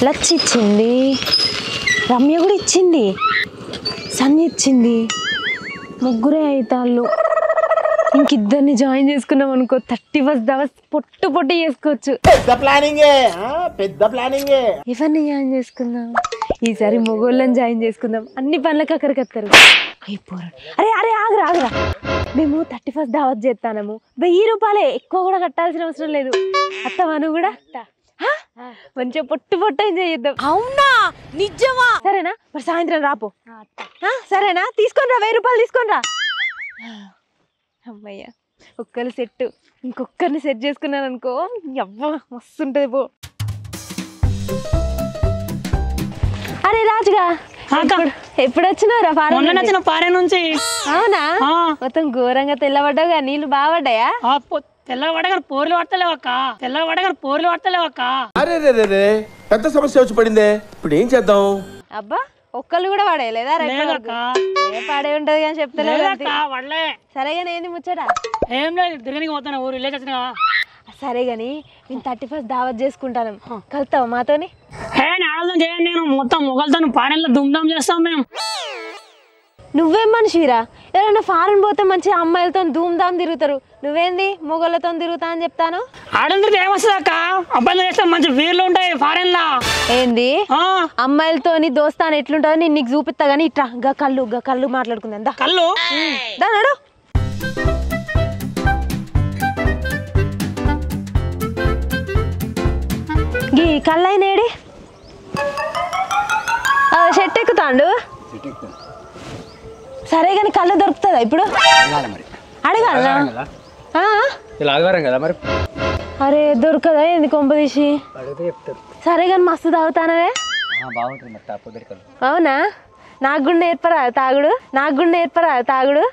లచ్చి ఇచ్చింది, రమ్య కూడా ఇచ్చింది, సన్ని ఇచ్చింది, ముగ్గురే అవుతాళ్ళు. ఇంకిద్దరిని జాయిన్ చేసుకున్నాం అనుకో 31st hours పొట్టు పొట్టు చేసుకోవచ్చు. పెద్ద ప్లానింగ్. ఎవరిని జాయిన్ చేసుకుందాం? ఈసారి మొగోళ్ళని జాయిన్ చేసుకుందాం. అన్ని పనులకు అక్కడికి వస్తారు. అయిపోరు. అరే అరే ఆగురా ఆగురా, మేము 31st దావత్ చేస్తాము. 1000 రూపాయలే, ఎక్కువ కూడా కట్టాల్సిన అవసరం లేదు. అత్తమాను కూడా మంచిగా పొట్టు పొట్టు ఎంజాయ్ చేద్దాం. అవునా? నిజమా? సరేనా? మరి సాయంత్రం రాపో. సరేనా? తీసుకొని రా, 1000 రూపాయలు తీసుకొని రా. అమ్మయ్య, ఒక్కరు సెట్. ఇంకొకరిని సెట్ చేసుకున్నాను అనుకో, అవ్వ మస్తు ఉంటుంది పో. అరే రాజుగా, ఎప్పుడు వచ్చినారా? పారే నుంచి. అవునా? మొత్తం ఘోరంగా తెల్లబడ్డావుగా. నీళ్ళు బాగా పడ్డాయా? తెల్లబడగా పోర్లు పడతలేవక్క, తెల్లబడగా పోర్లు పడతలేవక్క. అరే పెద్ద సమస్య వచ్చి పడిందే, ఇప్పుడు ఏం చేద్దాం? అబ్బా, ఒక్కళ్ళు కూడా పడేయలేదా? పడే ఉంటది కానీ చెప్తలేదు. సరే గానీ ఏంది ముచ్చట? ఏం లేదు, తిరగనికి పోతాను, ఊరు విలేజ్ వచ్చినా. సరే గాని నేను 31st దావత్ చేసుకుంటాను, కలుతావా మాతోని? చేయండి, నేను మొత్తం మొగలతో పాడెల్లో దుమ్దాం చేస్తాం మేము. నువ్వేం మనిషిరా? ఎవరైనా ఫారెన్ పోతే మంచిగా అమ్మాయిలతో ధూమ్ధామ్ తిరుగుతారు, నువ్వేంది మొగళ్ళతో తిరుగుతా అని చెప్తాను. ఆడందరితో ఏమొస్తుంది అక్క, అబ్బాయిలు చేస్తే మంచి వీర్లు ఉంటాయి ఫారెన్ లా. ఏంది అమ్మాయిలతో దోస్తాను ఎట్లుంటుందో నేను నీకు చూపిస్తా గానీ ఇట్రా. గా కళ్ళు మాట్లాడుకుందా. కళ్ళు దాడు గీ కళ్ళైనేడి షెట్ ఎక్కుతాండు. సరే గాని కళ్ళు దొరుకుతుందా ఇప్పుడు? అడగాల. అరే దొరకదా ఏంది కొంపదీసి? సరే గాని మస్తు తాగుతానవే. అవునా? నాకు కూడా నేర్పరా తాగుడు? తాగుడు.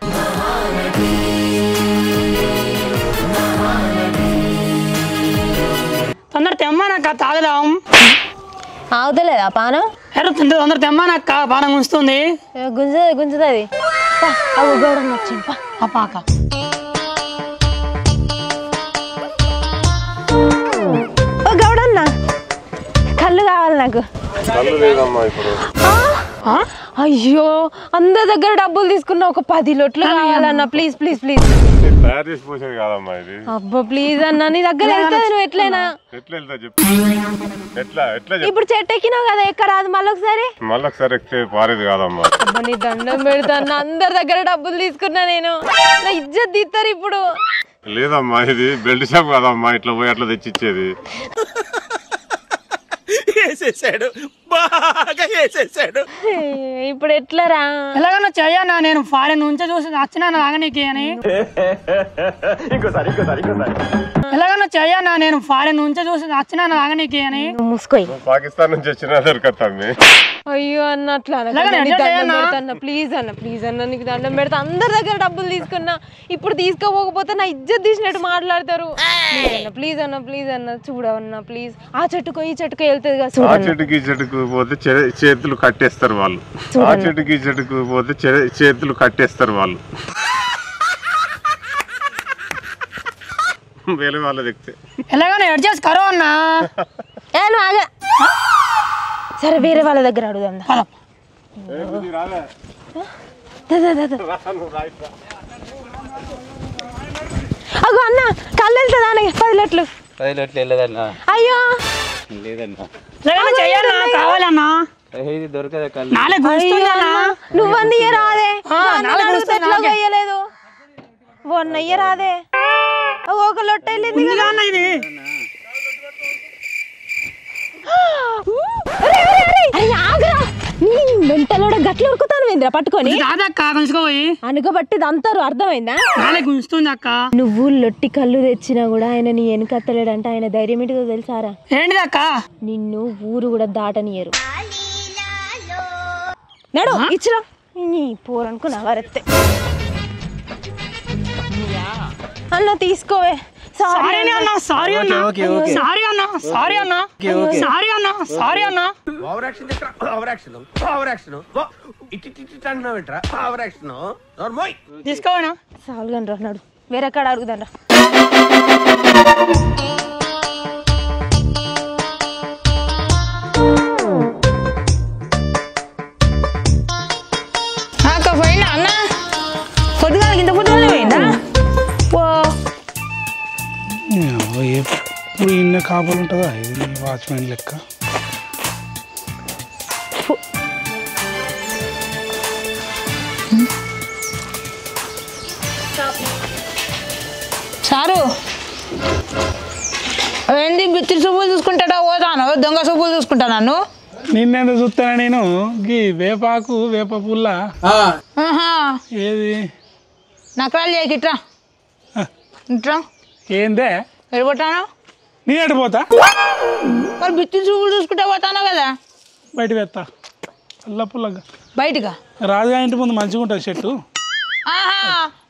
తొందర తెమ్మానక్క తాగుదాం. ఆగుతలేదా పానం? తొందర తెమ్మానక్క, పానం గుంజుతుంది. గుంజుతుంది. గౌడమ్మ వచ్చింది పాక. గౌడన్న కళ్ళు కావాలి నాకు. అయ్యో, అందరి దగ్గర డబ్బులు తీసుకున్నా, ఒక 10 లొట్లు కావాలన్నా. ప్లీజ్. అబ్బా ప్లీజ్ అన్నా, నీ దగ్గర వెళ్తుంది. నువ్వు ఎట్లయినా ఇప్పుడు చెట్టు ఎక్కినావు కదా, ఎక్కరాదు మళ్ళొకసారి. అబ్బా నీ దండం పెడతా, అందరి దగ్గర డబ్బులు తీసుకున్నా నేను. నా ఇజ్జత్ తీస్తారు ఇప్పుడు. లేదమ్మా, ఇది బెల్ట్ షాప్ కదమ్మా, ఇట్లా పోయి అట్లా తెచ్చిచ్చేది. ఇప్పుడు ఎట్లరా? ఎలాగన్నా చెయ్యనా, నేను ఫారెన్ నుంచి చూసి వచ్చినా రాగనీకి అని. ఎలాగన్నా చెయ్యనా, నేను ఫారెన్ నుంచి చూసి వచ్చినా రాగనీకి అని. మూసుకోయి. పాకిస్తాన్ నుంచి వచ్చిన దొరకత్తాన్ని. అయ్యో అన్న అట్లా ప్లీజ్ అన్న నీకు దండం పెడతా. అందరి దగ్గర డబ్బులు తీసుకున్నా, ఇప్పుడు తీసుకోపోకపోతే నా ఇజ్జత్ తీసినట్టు మాట్లాడతారు. ప్లీజ్ అన్న చూడవన్నా ప్లీజ్. ఆ చెట్టుకో ఈ చెట్టుకో వెళ్తుంది కదా. ఆ చెట్టుకి చెట్టుకు పోతే చేతులు కట్టేస్తారు వాళ్ళు. ఆ చెట్టుకి చెట్టుకు పోతే చేతులు కట్టేస్తారు వాళ్ళు. వేరే వాళ్ళ దిక్తే ఎలాగైనా అడ్జస్ట్ కరో అన్నా. సరే వేరే వాళ్ళ దగ్గర అడుగుదాం. అగో అన్న కళ్ళు వెళ్తుందా? 10 లొట్లు. 10 లొట్లు వెళ్ళదన్నా. అయ్యో లేదన్నా, కావాలన్నా. దొరకదా కళ్ళు? నువ్వన్నీ రాదే, ఎట్లా కొయ్యలేదు. 1 అయ్య రాదే, ఒక లొట్ట వెళ్ళింది. మెంటలోడ గట్ల ఉరుకుతాను ఏంద్రా పట్టుకొని. అనుకోబట్టి అంటారు, అర్థమైందా? నువ్వు లొట్టి కళ్ళు తెచ్చినా కూడా ఆయన నీ వెనకత్తలేడంటే ఆయన ధైర్యం ఏంటిదో తెలుసారా? ఏంటిదక్క? నిన్ను ఊరు కూడా దాటనియరు. నడు ఇచ్చిరా పోరనుకున్నా వరెత్తే. అన్న తీసుకోవే. సారీ అన్న, సారీ అన్న, సారీ అన్న, సారీ అన్న, సారీ అన్న, సారీ అన్న. తీసుకోవనా? సాల్గన్ రా, నడు వేరే కాడ అడుగుదాం రా. పొద్దున్నే కాపలు ఉంటుందా ఇది వాచ్మెన్ లెక్క. సారు ఏంది బిత్తిరి సూపులు చూసుకుంటాడా పోతాను దొంగ సూపులు చూసుకుంటా నన్ను నిన్నెంత చూస్తానా నేను గీ వేపాకు వేప పుల్ల ఏది నకరాలు చేయకి ఇట్రా ఇట్రా ఏందే ఎడిపోతాను నీ ఎడిపోతా మరి బిత్తిరి సూపులు చూసుకుంటా పోతాను కదా బయట వేస్తా పుల్ల పుల్లగా బయటగా రాజుగా ఇంటి ముందు మంచిగా ఉంటుంది చెట్టు.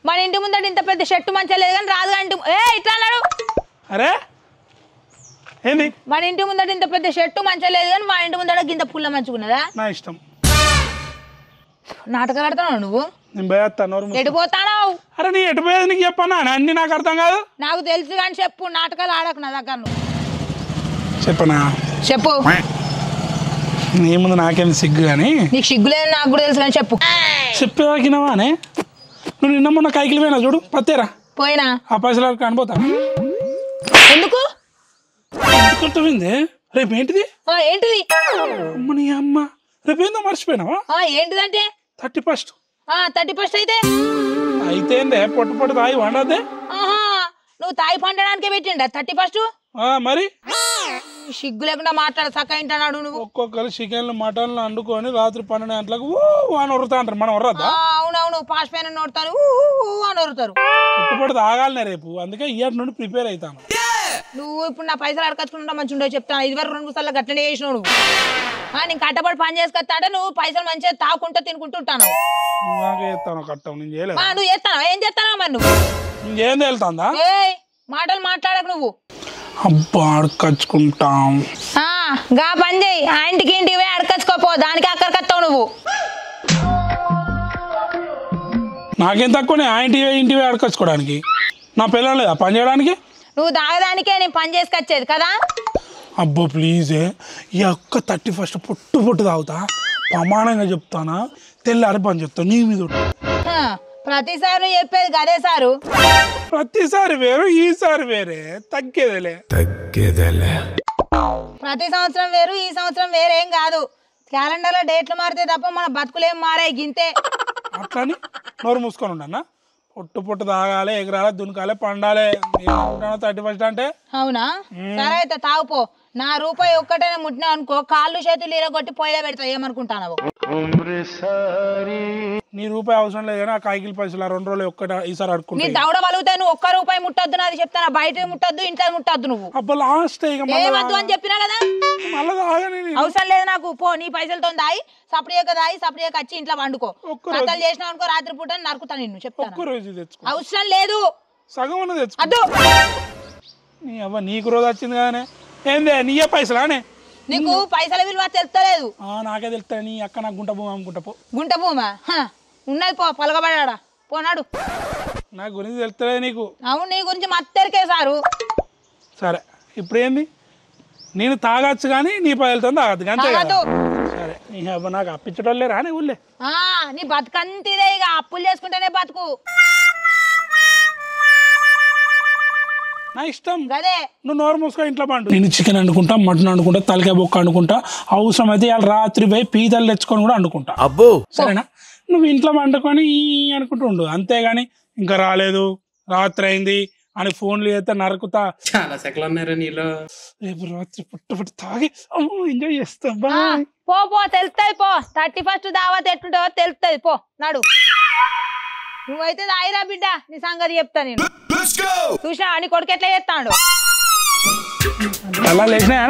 మన ఇంటి ముందట ఇంత పెద్ద షర్టు మంచిగా లేదు కానీ రాజుగా ఇంటి ఇట్లా అన్నాడు. అరే ఏంది మన ఇంటి ముందట ఇంత పెద్ద షర్టు మంచిగా లేదు కానీ మా ఇంటి ముందట గింత పుల్ల మంచుకున్నదా? నా ఇష్టం. నాటకాలు ఆడుతున్నావు నువ్వు? నేను పోయేస్తాను. ఎడిపోతావు? అరే నీ ఎడిపోయేది నీకు చెప్పన్నా అన్ని నాకు అర్థం కాదు. నాకు తెలుసు కానీ చెప్పు, నాటకాలు ఆడకు నా దగ్గర. చెప్పనా? చెప్పు. నీ ముందు నాకేం సిగ్గు కానీ. నీకు సిగ్గు లేదు నాకు కూడా తెలుసు కానీ చెప్పు. చెప్పేదాకినావా అనే నువ్వు నిన్న మొన్న కైకిలు పోయినా చూడు పత్తేరా పోయినా ఆ పైసలు కనిపోతా. ఎందుకు గుర్తుపోయింది? రేపు ఏంటిది? ఏంటిది? అమ్మ నీ అమ్మ రేపు ఏందో మర్చిపోయినావా? ఏంటిదంటే 31. 31 అయితే అయితే పొట్టు పొట్టు తాగి వండద్దే. నువ్వు తాయి పండడానికే పెట్టిండ 31. మరి సిగ్గు లేకుండా మాట్లాడ చక్క ఏంటన్నాడు నువ్వు. ఒక్కొక్కరు చికెన్లు మటన్లు వండుకొని రాత్రి 12 గంటలకు అని వరుతా అంటారు. మనం వరద్దా? అవునవును పాస్ పైన నోడతాను అని వరుతారు. పుట్టుపడి తాగాలనే రేపు, అందుకే ఇయర్ నుండి ప్రిపేర్ అవుతాను. నువ్వు ఇప్పుడు నా పైసలు అడగచ్చుకుంటా మంచి ఉండవు చెప్తాను. ఇదివరకు 2 సార్లు గట్లనే చేసినావు నువ్వు. నేను కట్టబడి పని చేసుకొస్తా అంటే నువ్వు పైసలు మంచిగా తాకుంటా తినుకుంటూ ఉంటాను. నాకే చేస్తాను కట్టం నేను చేయలేదు. నువ్వు చేస్తాను ఏం చేస్తానా మరి నువ్వు? ఇంకేం తెలుతుందా? మాటలు మాట్లాడకు నువ్వు. అబ్బా అడకచ్చుకుంటాం. గా పని చేయి, ఆ ఇంటికి ఇంటికి పోయి అడకచ్చుకోపో, దానికి అక్కడికొస్తావు నువ్వు. నాకేం తక్కువనే ఆ ఇంటివి అడకచ్చుకోవడానికి. నా పిల్లలు లేదా పని చేయడానికి? నువ్వు తాగడానికే నేను పని చేసుకొచ్చేది కదా. అబ్బో ప్లీజే ఈ ఒక్క 31 పొట్టు పొట్టు తాగుతా, ప్రమాణంగా చెప్తానా, తెల్లారి పని చెప్తాను నీ మీద. ప్రతిసారి నువ్వు చెప్పేది గదే సారు. ప్రతిసారి వేరు ఈసారి వేరే, తగ్గేదేలే. ప్రతి సంవత్సరం వేరు ఈ సంవత్సరం వేరేం కాదు. క్యాలెండర్ లో డేట్లు మారితే తప్ప మన బతుకులేం మారాయి గింతే. అట్లని నోరు మూసుకొని ఉండన్నా. పొట్టు పొట్టు తాగాలి, ఎగరాలి, దునకాలి, పండాలి. 31 అంటే అవునా? సరే అయితే తాగుపో. నా రూపాయి ఒక్కటైనా ముట్టినా అనుకో కాళ్ళు చేతులు ఇరగొట్టి పొయ్యిలో పెడతా. ఏమనుకుంటాను? నీ రూపాయి అవసరం లేదు కానీ ఆ కాయకిల పైసలు 2 రోజులు ఒక్కట ఈసారి అడుకుంటా. నీ దౌడ వలుగుతాయి. నువ్వు 1 రూపాయి ముట్టద్దు నాది చెప్తాను. బయట ముట్టద్దు, ఇంట్లో ముట్టద్దు. నువ్వు అబ్బా లాస్ట్ ఏమద్దు అని చెప్పినా కదా. అవసరం లేదు నాకు. పో నీ పైసలతో దాయి సపరేక వచ్చి ఇంట్లో వండుకో. కథలు చేసినావు అనుకో రాత్రి పూట నరుకుతా నిన్ను చెప్తాను. అవసరం లేదు. సగం ఉన్నది తెచ్చుకో. నీ అవ్వ నీకు రోజు వచ్చింది కానీ ఏందే నీయే పైసలానే? నీకు పైసల విలువ తెలుస్తలేదు. నాకే తెలుస్తా. నీ అక్క నాకు గుంట భూమి అమ్ముకుంటా పో. గుంట భూమా ఉన్నది పో, పలగబడా పోనాడు. నా గురించి తెలుస్తలేదు నీకు. అవును నీ గురించి మత్తరికే సారు. సరే ఇప్పుడు ఏంది? నేను తాగచ్చు కానీ నీ పైసలతో తాగద్దు అంతే కదా? సరే నీ అవ్వ నాకు అప్పించడం రానే ఊళ్ళే. నీ బతుకంతిదే ఇక అప్పులు చేసుకుంటేనే బతుకు. నా ఇష్టం. గదే నువ్వు నోరు మూసుకో ఇంట్లో పండు. నేను చికెన్ వండుకుంటా, మటన్ వండుకుంటా, తలకాయ బొక్క వండుకుంటా, అవసరం అయితే ఇవాళ రాత్రి పోయి పీతలు తెచ్చుకొని కూడా వండుకుంటా. అబ్బో సరేనా? నువ్వు ఇంట్లో వండుకొని అనుకుంటూ ఉండు. అంతేగాని ఇంకా రాలేదు రాత్రి అయింది అని ఫోన్లు చేస్తే నరుకుతా. చాలా సెకలు ఉన్నారా నీలో? రేపు రాత్రి పుట్ట తాగి ఎంజాయ్ చేస్తా. పో తెలుస్తుంది పో. 31 దావత్ ఎట్టుంటావో తెలుస్తుంది పో నాడు. నువ్వైతే తాయిరా బిడ్డ, నీ సంగతి చెప్తా నేను. చూసినా అని కొడుకు ఎట్లా చేస్తాడు. అలా లేచినాయా?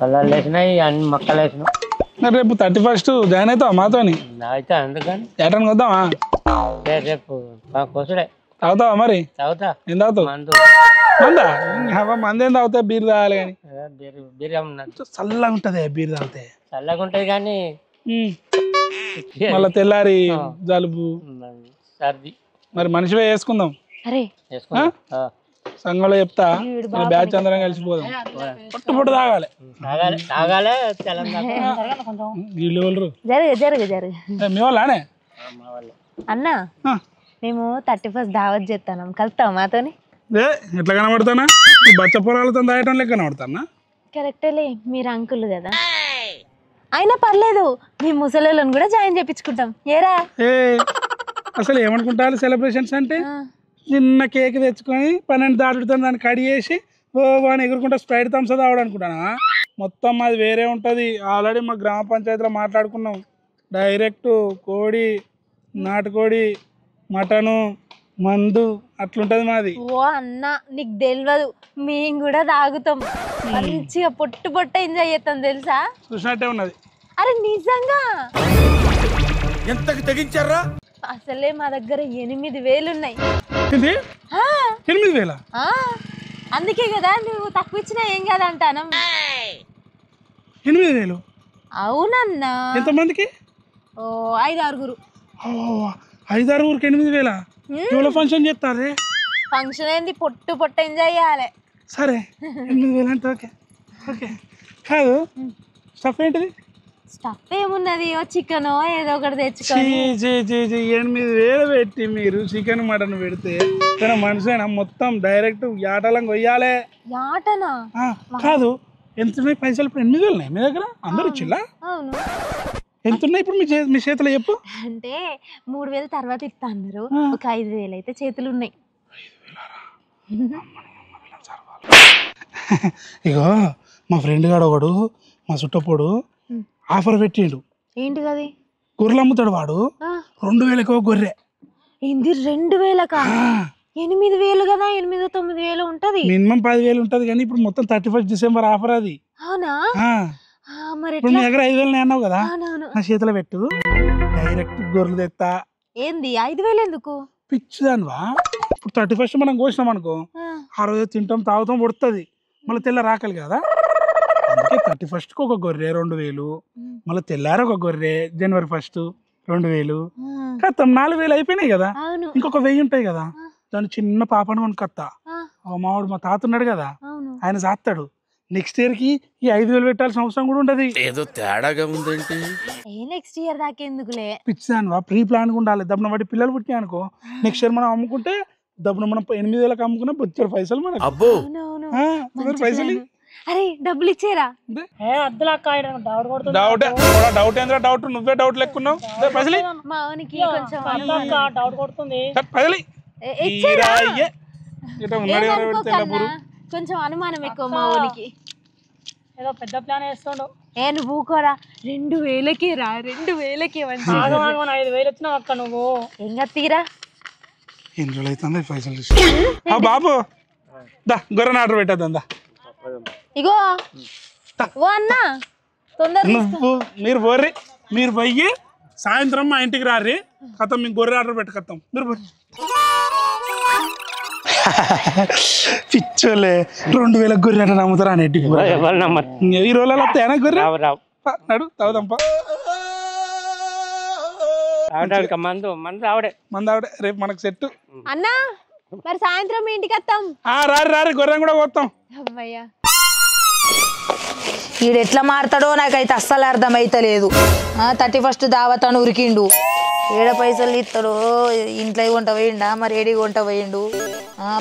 అలా లేచినాయి అన్ని మొక్కలు వేసినాయి. రేపు 31 జాయిన్ అవుతావా మాతోని? అయితే అందుకని ఎటానికి వద్దామా? రేపు కొసుడే తాగుతావా మరి? తాగుతా. ఏం తాగుతావు? మందా? మంది ఏం తాగుతా? బీర్ తాగాలి కానీ. చల్లగా ఉంటది బీర్ తాగితే. చల్లగా ఉంటది కానీ మళ్ళా తెల్లారి జలుబు సర్ది. మరి మనిషివే వేసుకుందాం. సంఘంలో చెప్తా బ్యాచ్ అందరం కలిసిపోదాం. పొట్టు తాగాలి. వీళ్ళు మీ వాళ్ళనే అన్నా మేము 31 దావత్ చేస్తాం. కలుస్తావా మాతోని? ఎట్లా కనబడతానా బచ్చ పొలాలతో దాయటం లెక్క కనబడతానా కరెక్టేలే మీరు అంకుల్ కదా అయినా పర్లేదు మీ ముసలోళ్ళని కూడా జాయిన్ చేయించుకుంటాం ఏరా ఏ అసలు ఏమనుకుంటారు సెలబ్రేషన్స్ అంటే చిన్న కేక్ తెచ్చుకొని 12 దాటుతో దాన్ని కడిగేసి ఓ అని ఎగురుకుంటా స్ప్రైట్ థమ్స్ తావడం అనుకుంటానా మొత్తం అది వేరే ఉంటుంది ఆల్రెడీ మా గ్రామ పంచాయతీలో మాట్లాడుకున్నాం డైరెక్ట్ కోడి నాటుకోడి మటను మందు అట్లుంటది మాది ఓ అన్న నీకు తెలియదు మేము కూడా తాగుతాం మంచిగా పొట్టు ఎంజాయ్ చేస్తాం తెలుసా చూసినట్టే ఉన్నది అరే నిజంగా ఎంతకి తెగించారా అసలే మా దగ్గర 8,000 ఉన్నాయి ఇది ఆ, 8,000 ఆ, అందుకే కదా నువ్వు తక్కువ ఇచ్చినా ఏం కాదంటాను 8,000 అవునన్నా ఎంతమందికి ఓ 5-6 5-6 ఊరికి 8,000 ఎవరో ఫంక్షన్ చేస్తారే ఫంక్షన్ ఏంది పొట్టు ఎంజాయ్ చేయాలి సరే 8,000 అంటే ఓకే ఓకే కాదు స్టఫ్ ఏంటిది స్టఫ్ ఏమున్నది ఓ చికెన్ ఏదో ఒకటి తెచ్చుకొని 8,000 పెట్టి మీరు చికెన్ మటన్ పెడితే తన మనిషినా మొత్తం డైరెక్ట్ యాటలం కొయ్యాలే యాటనా కాదు ఎంత ఉన్నాయి పైసలు ఇప్పుడు 8,000 ఉన్నాయి మీ దగ్గర అందరు ఇచ్చిలా అవును ఎంత ఉన్నాయి ఇప్పుడు మీ చేతిలో చెప్పు అంటే 3,000 తర్వాత ఇస్తా అన్నారు ఒక 5,000 అయితే చేతులు ఉన్నాయి ఇగో మా ఫ్రెండ్ గాడు ఒకడు మా చుట్టపోడు ఆఫర్ పెట్టిండు ఏంటి అది గొర్రెలు అమ్ముతాడు వాడు 2,000కి ఒక గొర్రె ఏంది 2,000కా 8,000 కదా 8,000-9,000 ఉంటది మినిమం 10,000 ఉంటది కానీ ఇప్పుడు మొత్తం 31 డిసెంబర్ ఆఫర్ అది అవునా మరి ఇప్పుడు మీ దగ్గర 5,000 అన్నావు కదా అవునవును నా చేతిలో పెట్టు డైరెక్ట్ గొర్రెలు తెస్తా ఏంది 5,000 ఎందుకు పిచ్చిదానివా ఇప్పుడు 31 మనం కోసినాం అనుకో ఆ రోజు తింటాం తాగుతాం ఉడుతుంది మళ్ళీ తెల్ల రాకలి కదా అందుకే 31కి ఒక గొర్రె 2,000 మళ్ళీ తెల్లారి ఒక గొర్రె జనవరి 1 2,000 కత్తం 4,000 అయిపోయినాయి కదా ఇంకొక 1,000 ఉంటాయి కదా దాని చిన్న పాపను మనకు కత్తా మావాడు మా తాత ఉన్నాడు కదా ఆయన చేస్తాడు నెక్స్ట్ ఇయర్ కి ఈ 5,000 పెట్టాల్సిన అవసరం కూడా ఉండదు ఏదో తేడాగా ఉందేంటి నెక్స్ట్ ఇయర్ దాకా ఎందుకులే పిచ్చిదానివా ప్రీ ప్లాన్ ఉండాలి దబ్బున వాటి పిల్లలు పుట్టినాయి అనుకో నెక్స్ట్ ఇయర్ మనం అమ్ముకుంటే దబ్బున మనం 8,000కి అమ్ముకున్నా బొచ్చారు పైసలు మనకు అబ్బో పైసలు అరే డబ్బులు ఇచ్చేరా డౌట్ ఏంద్రా డౌట్ నువ్వే డౌట్ లెక్కున్నావు పైసలు మా వానికి కొంచెం పైసలు ఇచ్చేరా ఉన్నాడు కొంచెం అనుమానం ఎక్కువ మా వానికి ఏదో పెద్ద ప్లాన్ వేస్తుండవు నువ్వు ఊకోరా 2,000కి రా 2,000కి 5,000 వచ్చినావు అక్క నువ్వు ఇంకా తీరా ఎన్ని రోజులు అవుతుంది పైసలు బాబు దా గొర్రెని ఆర్డర్ పెట్టేద్దా ఇగో ఓ అన్న తొందర నువ్వు మీరు పోయి సాయంత్రం మా ఇంటికి రారి కథం మీకు గొర్రె ఆర్డర్ పెట్టుకొస్తాం మీరు పోయి పిచ్చోలే 2,000 గొర్రె అంటే నమ్ముతారా అని ఇంటికి ఈ రోజులలో వస్తాయనా గొర్రె నడు తాగుదాంపా మందు ఆవిడే రేపు మనకు సెట్ అన్నా మరి సాయంత్రం మీ ఇంటికి వస్తాం రారి గొర్రెం కూడా పోతాం అమ్మయ్యా ఈడు ఎట్లా మారుతాడో నాకైతే అస్సలు అర్థమైతలేదు 31 దావత్ అని ఉరికిండు ఏడ పైసలు ఇస్తాడో ఇంట్లో కొంట పోయిండా మరి ఏడి కొంట పోయిండు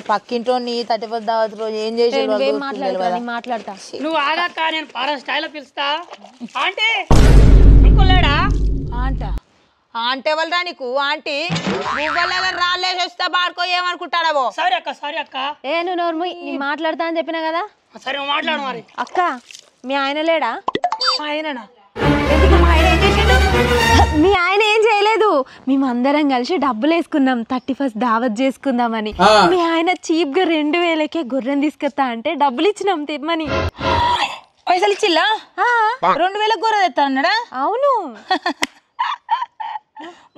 పక్కింట్లో 31 దావత్ రోజు ఏం చేసి మాట్లాడతా నువ్వు ఆగాక నేను పారా స్టైల్ పిలుస్తా ఆంటీ అనుకోలేడా ఆంటీ ఎవరురా నీకు ఆంటీ నువ్వు రాళ్ళేసి వస్తా బాడుకో ఏమనుకుంటాడవో సారీ అక్క నువ్వు నోర్ము నేను మాట్లాడతా అని చెప్పినా కదా సరే మాట్లాడు మరి అక్క మీ ఆయన లేడా ఆయననా ఎందుకు మా ఆయన ఏం చేసిండు మీ ఆయన ఏం చేయలేదు మేమందరం కలిసి డబ్బులు వేసుకున్నాం 31 దావత్ చేసుకుందామని మీ ఆయన చీప్ గా 2,000కే గొర్రెని తీసుకొస్తా అంటే డబ్బులు ఇచ్చినాం తెమ్మని పైసలు ఇచ్చిల్లా 2,000 గొర్రె తెస్తా అన్నాడా అవును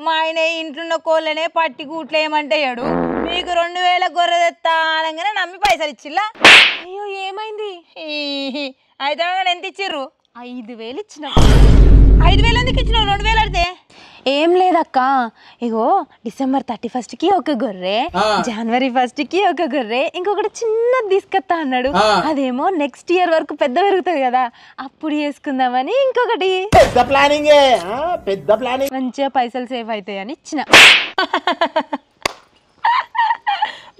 మా ఆయన ఇంట్లో కోళ్ళనే పట్టి కూట్లు ఏమంటాడు మీకు 2,000 గొర్రె తెస్తా అనగానే నమ్మి పైసలు ఇచ్చిల్లా అయ్యో ఏమైంది అయితే ఎంత ఇచ్చిర్రు 5,000 ఇచ్చినాం 5,000 ఎందుకు ఇచ్చినావు 2,000 అడితే ఏం లేదక్క ఇగో డిసెంబర్ 31కి ఒక గొర్రె జనవరి 1కి ఒక గొర్రె ఇంకొకటి చిన్నది తీసుకొస్తా అన్నాడు అదేమో నెక్స్ట్ ఇయర్ వరకు పెద్ద పెరుగుతుంది కదా అప్పుడు చేసుకుందామని ఇంకొకటి మంచిగా పైసలు సేవ్ అవుతాయి అని ఇచ్చిన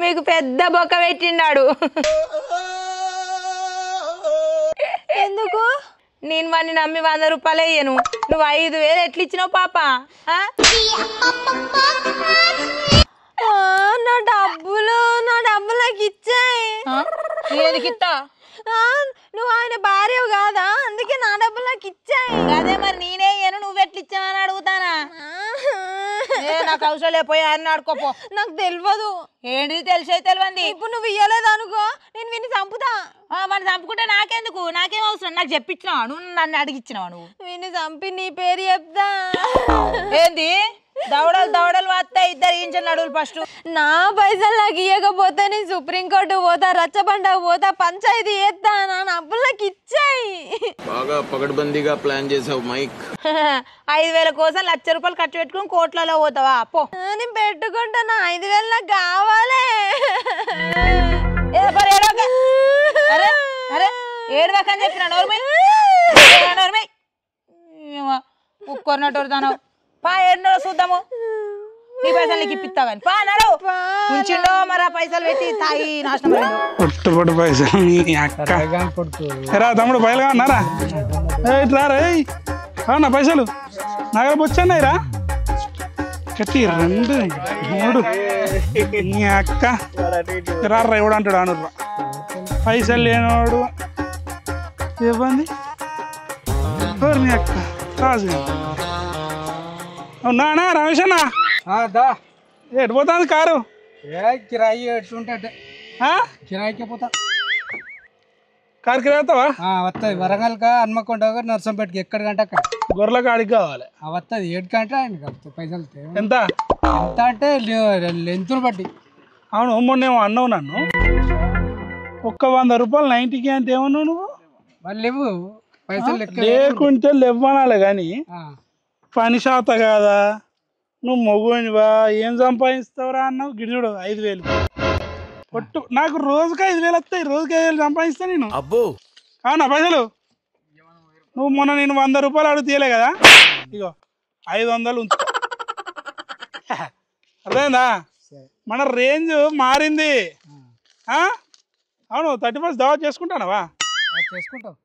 మీకు పెద్ద బొక్క పెట్టిండాడు. ఎందుకు? నేను వాడిని నమ్మి 100 రూపాయలు అయ్యాను, నువ్వు 5,000 ఎట్లా ఇచ్చినావు పాప? నా డబ్బులు నాకు ఇచ్చాయి. ఎందుకు ఇస్తా? నువ్వు ఆయన భార్య కాదా, అందుకే నా డబ్బులు నాకు ఇచ్చాయి. అదే మరి నేనే ఇయ్యను, నువ్వు ఎట్లా ఇచ్చావని అడుగుతానా? నాకు అవసరం లేకపోయి ఆయన ఆడుకోపో. నాకు తెలియదు. ఏంటి తెలిసే తెలియంది? ఇప్పుడు నువ్వు ఇయ్యలేదు అనుకో, నేను విని చంపుతా. వాడిని చంపుకుంటే నాకెందుకు? నాకేం అవసరం? నాకు చెప్పించినావా నువ్వు? నన్ను అడిగిచ్చినావా నువ్వు? విని చంపి నీ పేరు చెప్తా. ఏంది దవడలు వస్తాయి, 2 ఇంచుల నడువులు. ఫస్ట్ నా పైసలు నాకు ఇవ్వకపోతే నేను సుప్రీంకోర్టు పోతా, రచ్చబండకు పోతా, పంచాయతీ చేస్తా. నా డబ్బులు నాకు ఇచ్చాయి. బాగా పగడ్బందీగా ప్లాన్ చేసావు మైక్. 5,000 కోసం 1,00,000 రూపాయలు ఖర్చు పెట్టుకుని కోట్లలో పోతావా? పో. నేను పెట్టుకుంటాను. 5,000 నాకు కావాలి. ఏడవకని చెప్పిన నోర్మై ఉక్కొన్నట్టు పా, ఏడున్నో చూద్దాము. నీ పైసలు నీకు ఇప్పిస్తా కానీ పా నడు. ఉంచిండో మరి ఆ పైసలు పెట్టి తాగి నాశనం. పుట్టుబడి పైసలు నీ అక్క. రా తమ్ముడు పైసలు కావన్నారా? రారా కావన్నా పైసలు? నగర వచ్చాయి రా. 1 2 3 నీ అక్క. రారా ఎవడు అంటాడు అనుర్రా. పైసలు లేనివాడు ఇవ్వండి. నీ అక్క రాజు. అవునా రమేష్ అన్న? ఎటు పోతుంది కారు? కిరాయి ఎట్లుంటే కిరాయికే పోతా. కారు కిరాయి వస్తావా? వస్తుంది. వరంగల్కా, హన్మకొండ, నర్సంపేటకి ఎక్కడ గంట అక్కడ. గొర్రెల కాడికి కావాలి. వస్తుంది 7 గంట ఆయనకి పైసలు. ఎంత ఎంత అంటే లెంతులు బట్టి. అవును మొన్నేమో అన్నావు నన్ను. 100 రూపాయలు 90కి అంటే ఏమన్నావు నువ్వు? మళ్ళీ లేవు పైసలు లేకుంటే లేవనాలే కానీ పని శాత కాదా, నువ్వు మొగునివా, ఏం సంపాదిస్తావురా అన్నావు. గిడుడు 5,000 పొట్టు. నాకు రోజుకి 5,000 వస్తాయి. రోజుకి 5,000 సంపాదిస్తా నేను. అబ్బో అవునా పైసలు? నువ్వు మొన్న నేను 100 రూపాయలు అడుగు తీయలే కదా, ఇగో 500 ఉంచు. అర్థమైందా? మన రేంజ్ మారింది. అవును 31st దావత్ చేసుకుంటానవా? చేసుకుంటావు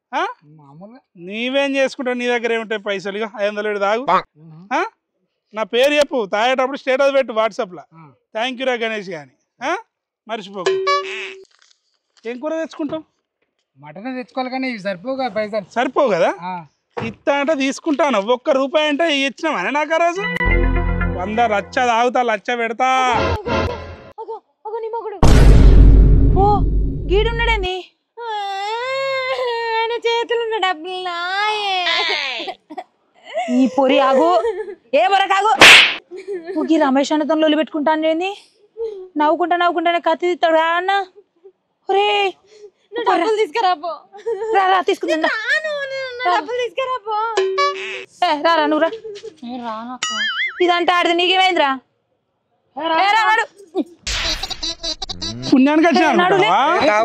మామూలుగా. నీవేం చేసుకుంటావు? నీ దగ్గర ఏముంటాయి పైసలు? ఇక 500 తాగు. నా పేరు చెప్పు, తాగేటప్పుడు స్టేటస్ పెట్టు వాట్సాప్లో. థ్యాంక్ యూ రా గణేష్ కానీ మర్చిపోకు. ఏం కూర తెచ్చుకుంటావు? మటన్ తెచ్చుకోవాలి కానీ ఇవి సరిపోవు కదా పైసలు. సరిపోవు కదా? ఇస్తా అంటే తీసుకుంటాను. 1 రూపాయి అంటే ఇచ్చినామని నాకు ఆ రోజు 100 లచ్చ తాగుతా, లచ్చ పెడతా. ఓ గీడున్నాడేంది? ఆయన చేతులు ఉన్న డబ్బులు ఈ పొరి ఆగు. ఏ బొరకాగు. ఈ రమేష్ అన్నతో లొల్లి పెట్టుకుంటాను ఏంది? నవ్వుకుంటానే కత్తి తీస్తాడు అన్న. ఒరే డబ్బులు తీసుకురాపో. రా తీసుకుందా. డబ్బులు తీసుకురాపో. రారా నువ్వు రా. ఇదంటే ఆడిది నీకేమైందిరా? పుణ్యానికి వచ్చాను. ఏం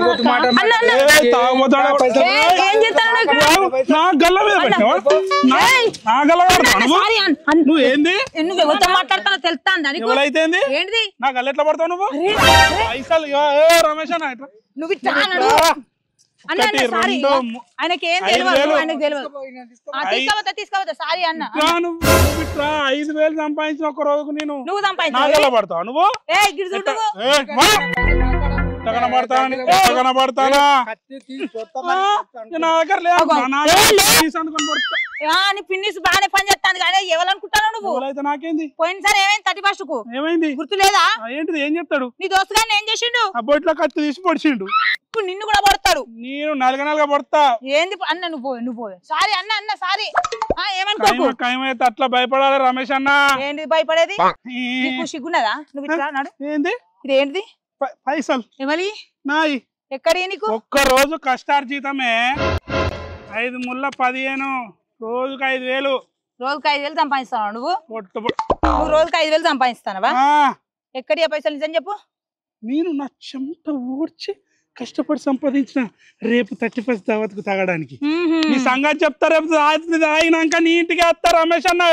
నువ్వు ఏంది? నువ్వు ఎవరితో మాట్లాడుతానో తెలుస్తాను. ఎవరైతే ఏంటిది? నా గల్ల ఎట్లా పడతావు నువ్వు? పైసలు రమేష్ అన్న నువ్వు ఆయనకి ఏం తెలియదు. ఆయనకు తెలియదు. తీసుకోవద్దా సారీ అన్న. 5,000 సంపాదించిన 1 రోజుకు నేను నువ్వు నా గల్ల పడతావు నువ్వు? కనబడతానా? నా దగ్గర పిన్నిస్ బాగానే పని చేస్తాను కానీ ఎవరనుకుంటాను నువ్వు? అయితే నాకేంది? పోయినసారి ఏమైంది? 31st కు ఏమైంది? గుర్తు లేదా? ఏంటిది? ఏం చెప్తాడు? నీ దోస్తు గారిని ఏం చేసిండు? ఆ బొట్లో కత్తి తీసి పొడిచిండు. ఇప్పుడు నిన్ను కూడా పడతాడు. నేను నలుగ పడతా. ఏంది అన్న? నువ్వు పోయి సారీ అన్న సారీ. ఏమనుకోకు. కైమైతే అట్లా భయపడాలి రమేష్ అన్న. ఏంటిది భయపడేది? నీకు సిగ్గున్నదా? నువ్వు ఇట్లా నాడు. ఏంది? ఇది ఏంటిది? పైసలు ఎవరి నాయి. ఎక్కడి నీకు? 1 రోజు కష్టార్జితమే 5 ముళ్ళ 15, రోజుకి 5,000. రోజుకి 5,000 సంపాదిస్తావా నువ్వు? నువ్వు రోజుకి 5,000 సంపాదిస్తానవా? ఎక్కడి ఆ పైసలు నిజం చెప్పు. నేను నా చెమట ఓడ్చి కష్టపడి సంపాదించిన రేపు 31st దావత్కు తాగడానికి. నీ సంగతి చెప్తా. రేపు తాగినాక నీ ఇంటికి వస్తా రమేష్ అన్న.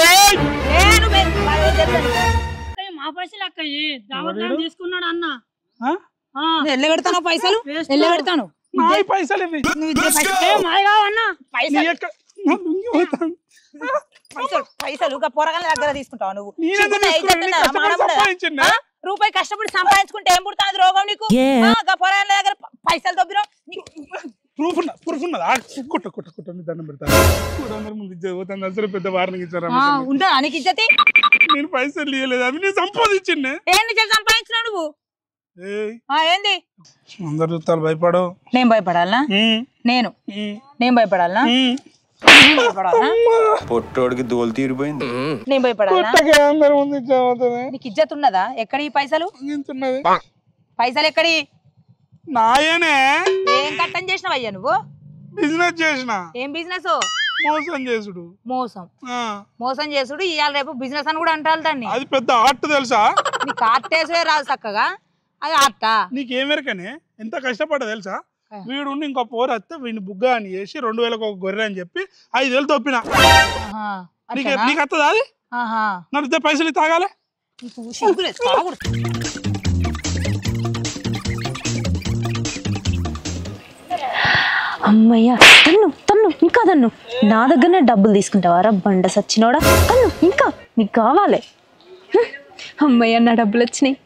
మా పైసలు అక్కయ్యి దావత్ తీసుకున్నాడు అన్న. ఎల్ల పెడతాను పైసలు ఎల్ల పెడతాను నాయి పైసలు ఇవి పైసలు పొరగాల దగ్గర తీసుకుంటావు నువ్వు సంపాదించిండే రూపాయి కష్టపడి సంపాదించుకుంటే ఏం పుడుతుంది రోగం నీకు పొరగాల దగ్గర పైసలు దొబ్బినావు ప్రూఫ్ ఉన్నదా కుట్ట కుట్ట కుట్ట దండం పెడతాను 200 ముందు ఇచ్చేది అసలు పెద్ద వారానికి ఇచ్చారా ఉంటా నీకు ఇజ్జతి నేను పైసలు ఇవ్వలేదు అవి నేను సంపాదించిండే ఏంటి సంపాదించినావు నువ్వు ఏంది అందరు చూస్తారు భయపడవు నేను భయపడాలా నేను భయపడాలా పొట్టోడికి దోలు తీరిపోయింది నేను భయపడాలా అందరి ముందు ఇచ్చేది నీకు ఇజ్జత్ ఉన్నదా ఎక్కడి పైసలు పైసలు ఎక్కడి నాయనే ఏం కట్టం చేసినావు అయ్యా నువ్వు బిజినెస్ చేసిన ఏం బిజినెస్ మోసం చేసుడు మోసం చేసుడు ఇవాళ రేపు బిజినెస్ అని కూడా అంటారు దాన్ని అది పెద్ద ఆర్ట్ తెలుసా నీకు ఆర్ట్ వేసుడే రాదు చక్కగా అది ఆర్ట నీకేమెరకనే ఎంత కష్టపడ్డా తెలుసా వీడు ఇంకో పోరు వస్తే వీడిని బుగ్గ అని చేసి 2000 ఒక గొర్రె అని చెప్పి 5000 తొప్పిన నీకు వస్తుందా అది నడితే పైసలు తాగాలి అమ్మయ్యా తన్ను ఇంకా తన్ను నా దగ్గరనే డబ్బులు తీసుకుంటావారా బండ సచ్చినోడా తన్ను ఇంకా నీకు కావాలి అమ్మయ్య నా డబ్బులు వచ్చినాయి